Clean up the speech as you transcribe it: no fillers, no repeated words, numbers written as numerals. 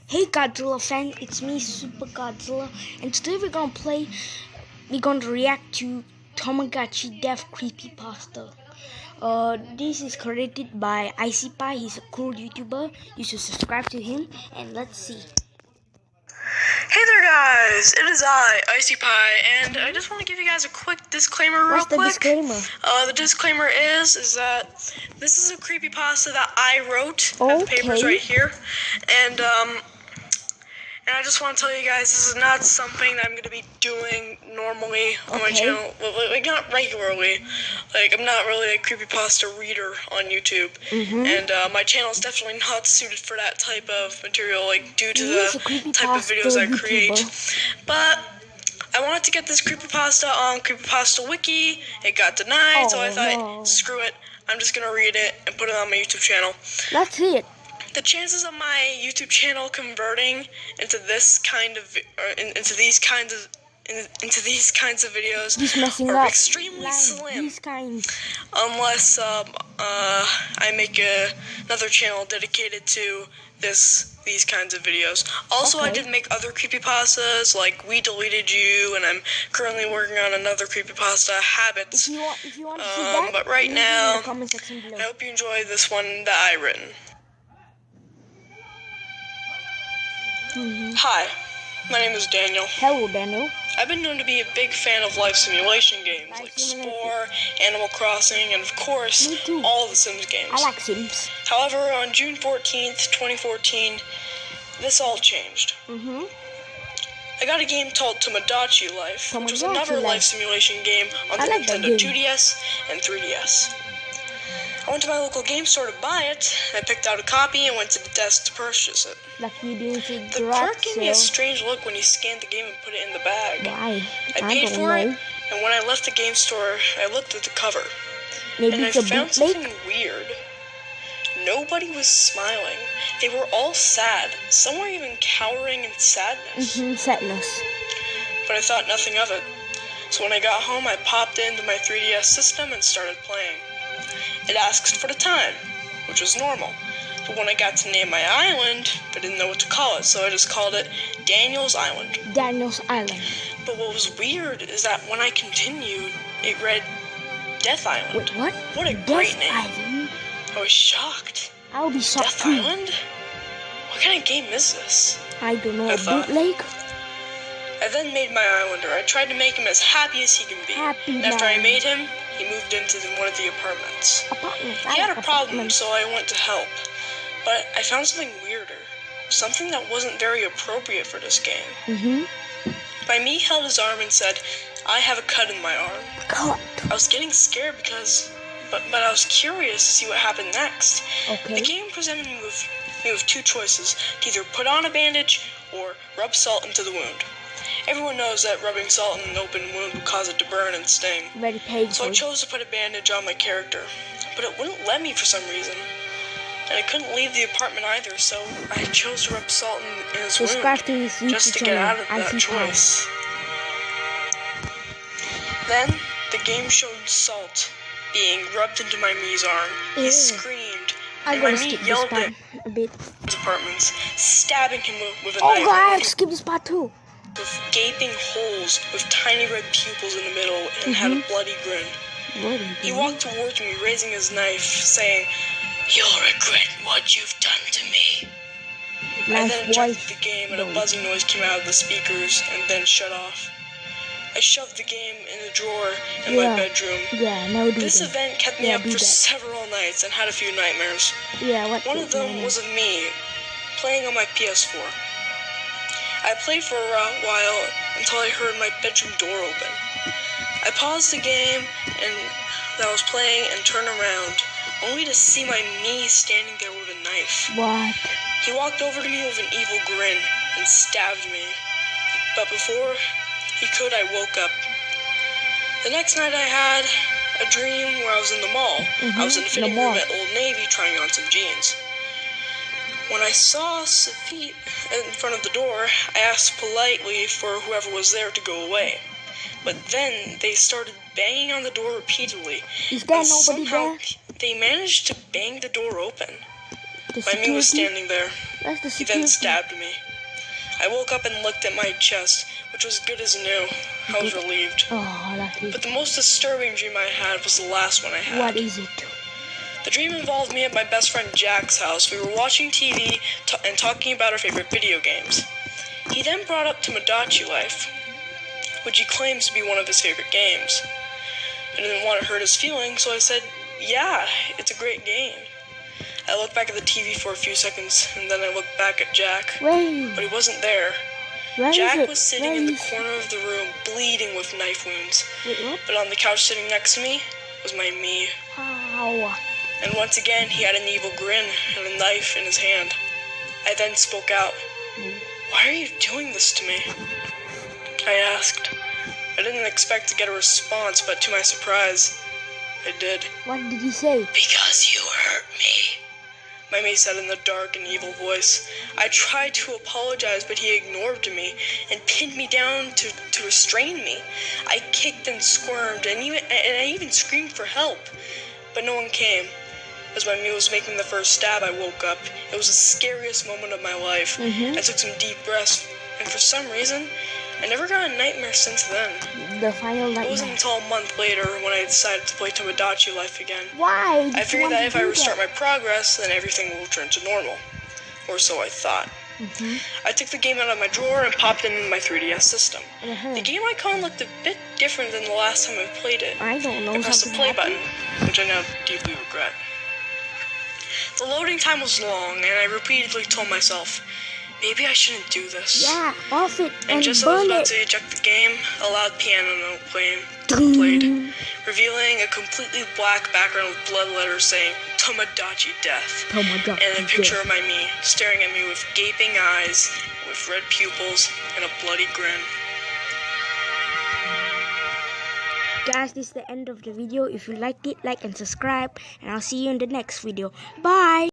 Hey Godzilla fan, it's me Super Godzilla, and today we're gonna react to Tamagotchi Creepypasta. This is created by icey. He's a cool YouTuber. You should subscribe to him, and let's see. Hey there guys, it is I, icey, and I just want to give you guys a quick disclaimer real quick. What's the disclaimer? The disclaimer is that this is a creepypasta that I wrote. I have the papers right here. And I just want to tell you guys, this is not something that I'm going to be doing normally on my channel. Like, not regularly. Like, I'm not really a creepypasta reader on YouTube. And my channel is definitely not suited for that type of material, like, due to the type of videos I create. But I wanted to get this creepypasta on Creepypasta Wiki. It got denied, so I thought, screw it. I'm just going to read it and put it on my YouTube channel. Let's see it. The chances of my YouTube channel converting into this kind of into these kinds of videos are extremely slim, unless I make another channel dedicated to these kinds of videos. Also, I did make other creepypastas like We Deleted You, and I'm currently working on another creepypasta, Habits. If you want to see that, but right now, in the comment section below. I hope you enjoy this one that I written. Hi, my name is Daniel. Hello, Daniel. I've been known to be a big fan of life simulation games like Spore, Animal Crossing, and of course, all the Sims games. I like Sims. However, on June 14th, 2014, this all changed. I got a game called Tamagotchi Life, which was another life simulation game on the Nintendo 2DS and 3DS. I went to my local game store to buy it. I picked out a copy and went to the desk to purchase it. The clerk gave me a strange look when he scanned the game and put it in the bag. Why? I paid for it, and when I left the game store, I looked at the cover. And I found something weird. Nobody was smiling. They were all sad. Some were even cowering in sadness. Sadness. But I thought nothing of it. So when I got home, I popped it into my 3DS system and started playing. It asked for the time, which was normal. But when I got to name my island, I didn't know what to call it, so I just called it Daniel's Island. Daniel's Island. But what was weird is that when I continued, it read Death Island. Wait, what? What a great name. Island? I was shocked. I will be shocked Death too. Island? What kind of game is this? I don't know. I thought. Bootleg? I then made my islander. I tried to make him as happy as he can be. And after I made him, he moved into one of the apartments. He had a problem, so I went to help. But I found something weirder. Something that wasn't very appropriate for this game. My me held his arm and said, "I have a cut in my arm." Cut. I was getting scared but I was curious to see what happened next. The game presented me with two choices, to either put on a bandage or rub salt into the wound. Everyone knows that rubbing salt in an open wound would cause it to burn and sting. Very painful. So I chose to put a bandage on my character, but it wouldn't let me for some reason. And I couldn't leave the apartment either, so I chose to rub salt in his wound, just to get out of that choice. Then, the game showed salt being rubbed into my me's arm. He screamed, and my me yelled at his apartments, stabbing him with a knife. Oh god, skip this part too. With gaping holes with tiny red pupils in the middle and had a bloody grin. He walked towards me, raising his knife, saying, "You'll regret what you've done to me." I then ejected the game and a buzzing noise came out of the speakers and then shut off. I shoved the game in a drawer in my bedroom. This event kept me up for several nights and had a few nightmares. One of them was of me playing on my PS4. I played for a while until I heard my bedroom door open. I paused the game that I was playing and turned around, only to see my me standing there with a knife. What? He walked over to me with an evil grin and stabbed me. But before he could, I woke up. The next night I had a dream where I was in the mall. I was in the fitting room at Old Navy trying on some jeans. When I saw Sophie in front of the door, I asked politely for whoever was there to go away. But then they started banging on the door repeatedly. Is there nobody there? They managed to bang the door open. My me was standing there. That's the He security. then stabbed me. I woke up and looked at my chest, which was good as new. I was relieved. Oh, lucky. But the most disturbing dream I had was the last one I had. What is it? The dream involved me at my best friend Jack's house. We were watching TV and talking about our favorite video games. He then brought up Tamagotchi Life, which he claims to be one of his favorite games. I didn't want to hurt his feelings, so I said, yeah, it's a great game. I looked back at the TV for a few seconds, and then I looked back at Jack, Wait. but he wasn't there. Where Jack is it? was sitting in the corner of the room, bleeding with knife wounds. Wait, what? But on the couch sitting next to me was my me. Ow. And once again, he had an evil grin and a knife in his hand. I then spoke out. Why are you doing this to me? I asked. I didn't expect to get a response, but to my surprise, I did. What did he say? Because you hurt me, my mate said in a dark and evil voice. I tried to apologize, but he ignored me and pinned me down to restrain me. I kicked and squirmed, and I even screamed for help, but no one came. As my mate was making the first stab, I woke up. It was the scariest moment of my life. I took some deep breaths, and for some reason, I never got a nightmare since then. The final nightmare. It wasn't until a month later when I decided to play Tamagotchi Life again. Why? I figured that if I restart my progress, then everything will return to normal. Or so I thought. I took the game out of my drawer and popped it in my 3DS system. The game icon looked a bit different than the last time I played it. I don't know. I pressed the play button, which I now deeply regret. The loading time was long, and I repeatedly told myself, maybe I shouldn't do this. Yeah, off it And just as I was about to eject the game, a loud piano note played, revealing a completely black background with blood letters saying, Tamagotchi Death. Tamagotchi And a picture of my me, staring at me with gaping eyes, with red pupils, and a bloody grin. Guys, this is the end of the video. If you liked it, like and subscribe, and I'll see you in the next video. Bye!